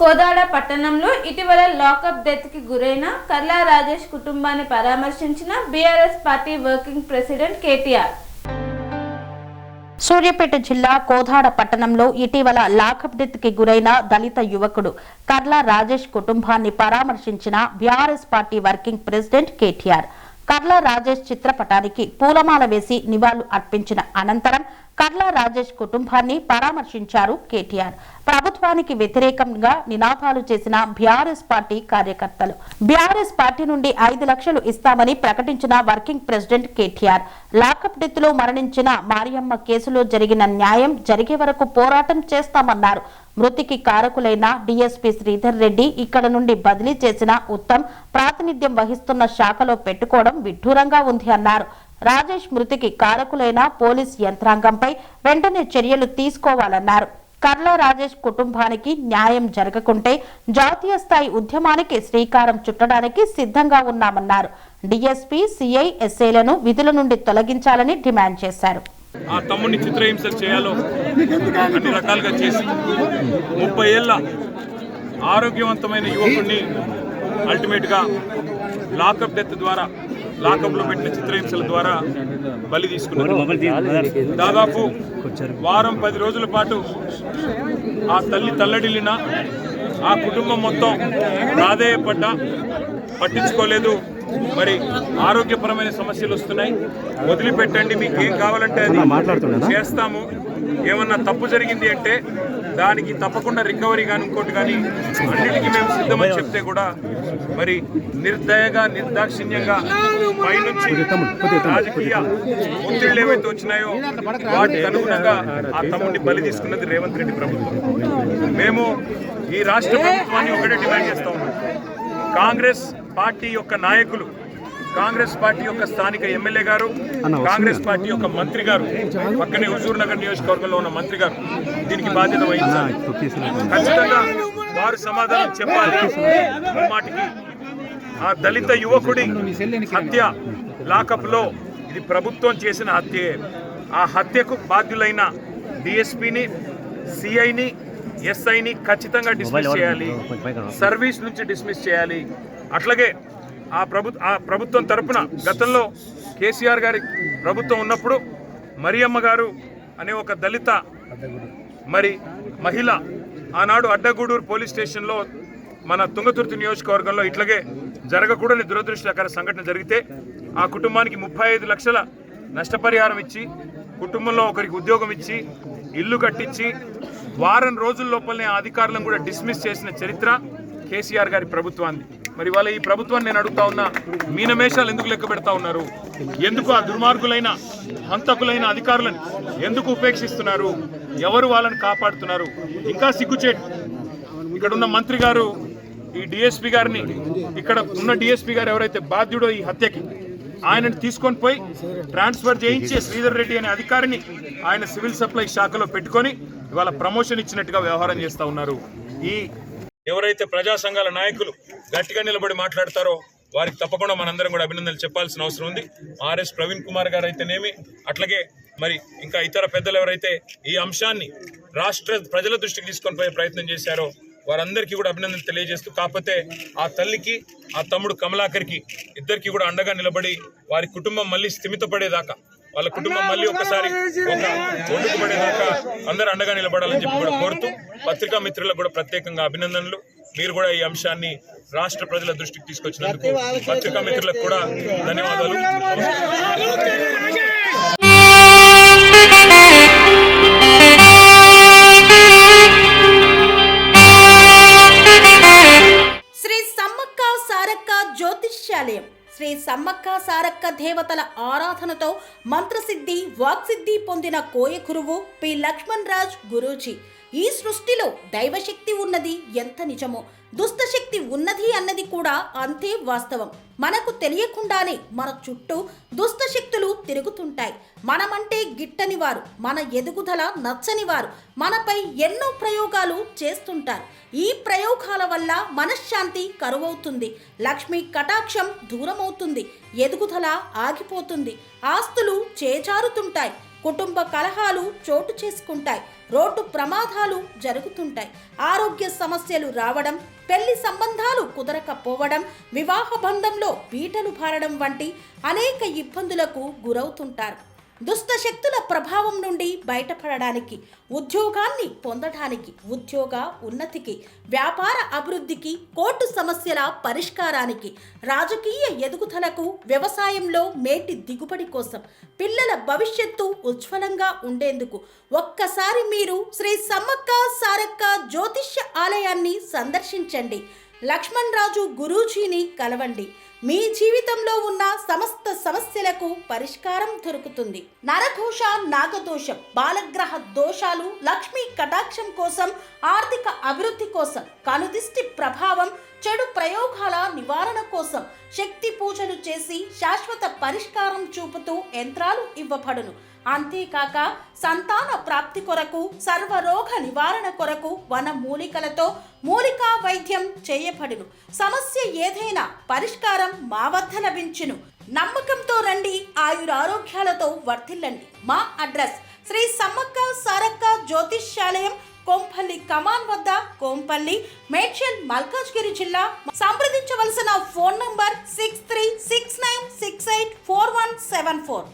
కోదాడ పట్టణంలో ఇటీవల lockup death కి గురైన కర్లా రాజేష్ కుటుంబాన్ని పరామర్శించిన BRS party working president KTR. Suryapet జిల్లా కోదాడ పట్టణంలో ఇటీవల లాకప్ డెత్ కి గురైన దళిత యువకుడు కర్లా రాజేష్ కుటుంబాన్ని పరామర్శించిన BRS party working president KTR. Karla Rajesh చిత్రపటానికి పూలమాల వేసి నివాళులు అర్పించిన అనంతరం కర్లా రాజేష్ కుటుంబాన్ని పరామర్శించారు కేటీఆర్. ప్రభుత్వానికి వ్యతిరేకంగా నినాదాలు చేసిన బీఆర్ఎస్ పార్టీ కార్యకర్తలు. బీఆర్ఎస్ పార్టీ నుండి 5 లక్షలు ఇస్తామని ప్రకటించిన working president KTR lockup death లో మరణించిన మరియమ్మ కేసులో జరిగిన న్యాయం జరిగే వరకు పోరాటం చేస్తామన్నారు. మృతికి కారకులైన డీఎస్పీ శ్రీధర్ రెడ్డి ఇక్కడ నుండి బదిలీ చేసిన ఉత్తమ్ ప్రాతినిధ్యం వహిస్తున్న శాఖలో పెట్టుకోవడం విడ్డూరంగా ఉంది అన్నారు. రాజేష్ మృతికి కారకులైన పోలీస్ యంత్రాంగంపై వెంటనే చర్యలు తీసుకోవాలన్నారు. కర్లా రాజేష్ కుటుంబానికి న్యాయం జరగకుంటే జాతీయ స్థాయి ఉద్యమానికి శ్రీకారం చుట్టడానికి సిద్ధంగా ఉన్నామన్నారు. డీఎస్పీ సిఐ ఎస్ఐలను విధుల నుండి తొలగించాలని డిమాండ్ చేశారు. ఆ తమ్ముడిని చిత్రహింసలు చేయాలో అన్ని రకాలుగా చేసి 30 ఏళ్ల ఆరోగ్యవంతమైన యువకుడిని అల్టిమేట్గా లాకప్ డెత్ ద్వారా లాకప్లో పెట్టిన చిత్రహింసల ద్వారా బలి తీసుకున్నారు. దాదాపు వారం 10 రోజుల పాటు ఆ తల్లి తల్లడిల్లిన ఆ కుటుంబం మొత్తం ప్రాధేయపడ్డా పట్టించుకోలేదు. మరి ఆరోగ్యపరమైన సమస్యలు వస్తున్నాయి, వదిలిపెట్టండి, మీకు ఏం కావాలంటే అది చేస్తాము, ఏమన్నా తప్పు జరిగింది అంటే దానికి తప్పకుండా రికవరీ కానీ ఇంకోటి కానీ అన్నిటికీ మేము సిద్ధమని చెప్తే కూడా మరి నిర్దయగా నిర్దాక్షిణ్యంగా పైనుంచి రాజకీయ ఒత్తిళ్లు ఏవైతే వచ్చినాయో వాటికి అనుగుణంగా ఆ తమ్ముడిని బలి తీసుకున్నది రేవంత్ రెడ్డి ప్రభుత్వం. మేము ఈ రాష్ట్ర ప్రభుత్వాన్ని ఒకటే డిమాండ్ చేస్తా ఉన్నాం. కాంగ్రెస్ పార్టీ యొక్క నాయకులు, కాంగ్రెస్ పార్టీ యొక్క స్థానిక ఎమ్మెల్యే గారు, కాంగ్రెస్ పార్టీ యొక్క మంత్రి గారు, పక్కనే హుజూర్ నగర్ నియోజకవర్గంలో ఉన్న మంత్రి గారు దీనికి బాధ్యత వహించాలి. ఖచ్చితంగా వారు సమాధానం చెప్పాలి. మాటికి ఆ దళిత యువకుడి హత్య లాకప్లో ఇది ప్రభుత్వం చేసిన హత్యే. ఆ హత్యకు బాధ్యులైన డిఎస్పీని, సిఐని, ఎస్ఐని ఖచ్చితంగా డిస్మిస్ చేయాలి, సర్వీస్ నుంచి డిస్మిస్ చేయాలి. అట్లాగే ఆ ప్రభుత్వం తరపున గతంలో కేసీఆర్ గారి ప్రభుత్వం ఉన్నప్పుడు మరియమ్మ గారు అనే ఒక దళిత మరి మహిళ ఆనాడు అడ్డగూడూరు పోలీస్ స్టేషన్లో మన తుంగతుర్తి నియోజకవర్గంలో ఇట్లాగే జరగకూడని దురదృష్టకర సంఘటన జరిగితే ఆ కుటుంబానికి 35 లక్షల నష్టపరిహారం ఇచ్చి, కుటుంబంలో ఒకరికి ఉద్యోగం ఇచ్చి, ఇల్లు కట్టించి వారం రోజుల లోపలనే ఆ అధికారులను కూడా డిస్మిస్ చేసిన చరిత్ర కేసీఆర్ గారి ప్రభుత్వాన్ని. మరి వాళ్ళ ఈ ప్రభుత్వాన్ని నేను అడుగుతా ఉన్నా, మీనమేషాలు ఎందుకు లెక్క పెడతా ఉన్నారు? ఎందుకు ఆ దుర్మార్గులైన హంతకులైన అధికారులను ఎందుకు ఉపేక్షిస్తున్నారు? ఎవరు వాళ్ళని కాపాడుతున్నారు? ఇంకా సిగ్గుచేటు, ఇక్కడ ఉన్న మంత్రి గారు ఈ డిఎస్పీ గారిని, ఇక్కడ ఉన్న డిఎస్పీ గారు ఎవరైతే బాధ్యుడో ఈ హత్యకి, ఆయనను తీసుకొని పోయి ట్రాన్స్ఫర్ చేయించే శ్రీధర్ రెడ్డి అనే అధికారిని ఆయన సివిల్ సప్లై శాఖలో పెట్టుకొని ఇవాళ ప్రమోషన్ ఇచ్చినట్టుగా వ్యవహారం చేస్తూ ఉన్నారు. ఈ ఎవరైతే ప్రజా సంఘాల నాయకులు గట్టిగా నిలబడి మాట్లాడతారో వారికి తప్పకుండా మనందరం కూడా అభినందనలు చెప్పాల్సిన అవసరం ఉంది. ఆర్ఎస్ ప్రవీణ్ కుమార్ గారు అయితేనేమి, అట్లాగే మరి ఇంకా ఇతర పెద్దలు ఎవరైతే ఈ అంశాన్ని రాష్ట్ర ప్రజల దృష్టికి తీసుకొని పోయే ప్రయత్నం చేశారో వారందరికీ కూడా అభినందనలు తెలియజేస్తూ, కాకపోతే ఆ తల్లికి ఆ తమ్ముడు కమలాకర్కి ఇద్దరికి కూడా అండగా నిలబడి వారి కుటుంబం మళ్ళీ స్థిమితపడేదాకా, వాళ్ళ కుటుంబం మళ్ళీ ఒకసారి ఒక ఒడ్డుకుపడేదాకా అందరూ అండగా నిలబడాలని చెప్పి కూడా కోరుతూ, పత్రికా మిత్రులకు కూడా ప్రత్యేకంగా అభినందనలు. మీరు కూడా ఈ అంశాన్ని రాష్ట్ర ప్రజల దృష్టికి తీసుకొచ్చినందుకు పత్రికా మిత్రులకు కూడా ధన్యవాదాలు. శ్రీ సమ్మక్క సారక్క జ్యోతిష్యాలయం శ్రీ సమ్మక్క సారక్క దేవతల ఆరాధనతో మంత్రసిద్ధి, వాక్సిద్ధి పొందిన కోయకురువు పి లక్ష్మణ్ రాజ్ గురూజీ. ఈ సృష్టిలో దైవశక్తి ఉన్నది ఎంత నిజమో, దుష్టశక్తి ఉన్నది అన్నది కూడా అంతే వాస్తవం. మనకు తెలియకుండానే మన చుట్టూ దుష్టశక్తులు తిరుగుతుంటాయి. మనమంటే గిట్టని వారు, మన ఎదుగుదల నచ్చని వారు మనపై ఎన్నో ప్రయోగాలు చేస్తుంటారు. ఈ ప్రయోగాల వల్ల మనశ్శాంతి కరువవుతుంది, లక్ష్మీ కటాక్షం దూరమవుతుంది, ఎదుగుదల ఆగిపోతుంది, ఆస్తులు చేజారుతుంటాయి, కుటుంబ కలహాలు చోటు చేసుకుంటాయి, రోడ్డు ప్రమాదాలు జరుగుతుంటాయి, ఆరోగ్య సమస్యలు రావడం, పెళ్లి సంబంధాలు కుదరకపోవడం, వివాహ బంధంలో బీటలు భారడం వంటి అనేక ఇబ్బందులకు గురవుతుంటారు. దుష్ట శక్తుల ప్రభావం నుండి బయటపడడానికి, ఉద్యోగాన్ని పొందడానికి, ఉద్యోగ ఉన్నతికి, వ్యాపార అభివృద్ధికి, కోర్టు సమస్యల పరిష్కారానికి, రాజకీయ ఎదుగుదలకు, వ్యవసాయంలో మేటి దిగుబడి కోసం, పిల్లల భవిష్యత్తు ఉజ్వలంగా ఉండేందుకు ఒక్కసారి మీరు శ్రీ సమ్మక్క సారక్క జ్యోతిష్య ఆలయాన్ని సందర్శించండి. లక్ష్మణ్ రాజు గురూజీని కలవండి. మీ జీవితంలో ఉన్న సమస్త సమస్యలకు పరిష్కారం దొరుకుతుంది. నరఘోష, నాగదోషం, బాలగ్రహ దోషాలు, లక్ష్మీ కటాక్షం కోసం, ఆర్థిక అభివృద్ధి కోసం, కనుదిష్టి ప్రభావం, చెడు ప్రయోగాల నివారణ కోసం శక్తి పూజలు చేసి శాశ్వత పరిష్కారం చూపుతూ యంత్రాలు ఇవ్వబడును. అంతేకాక సంతాన ప్రాప్తి కొరకు, సర్వరోగ నివారణ కొరకు వన మూలికలతో మూలికా వైద్యం చేయబడును. సమస్య ఏదైనా పరిష్కారం మా వద్ద లభించును. నమ్మకంతో రండి, ఆయురారోగ్యాలతో వర్ధిల్లండి. మా అడ్రస్ శ్రీ సమ్మక్క సారక్క జ్యోతిష్యాలయం, కోంపల్లి కమాన్ వద్ద, కోంపల్లి, మేడ్చల్, మల్కాజ్గిరి జిల్లా. సంప్రదించవలసిన ఫోన్ నంబర్ 6369684174.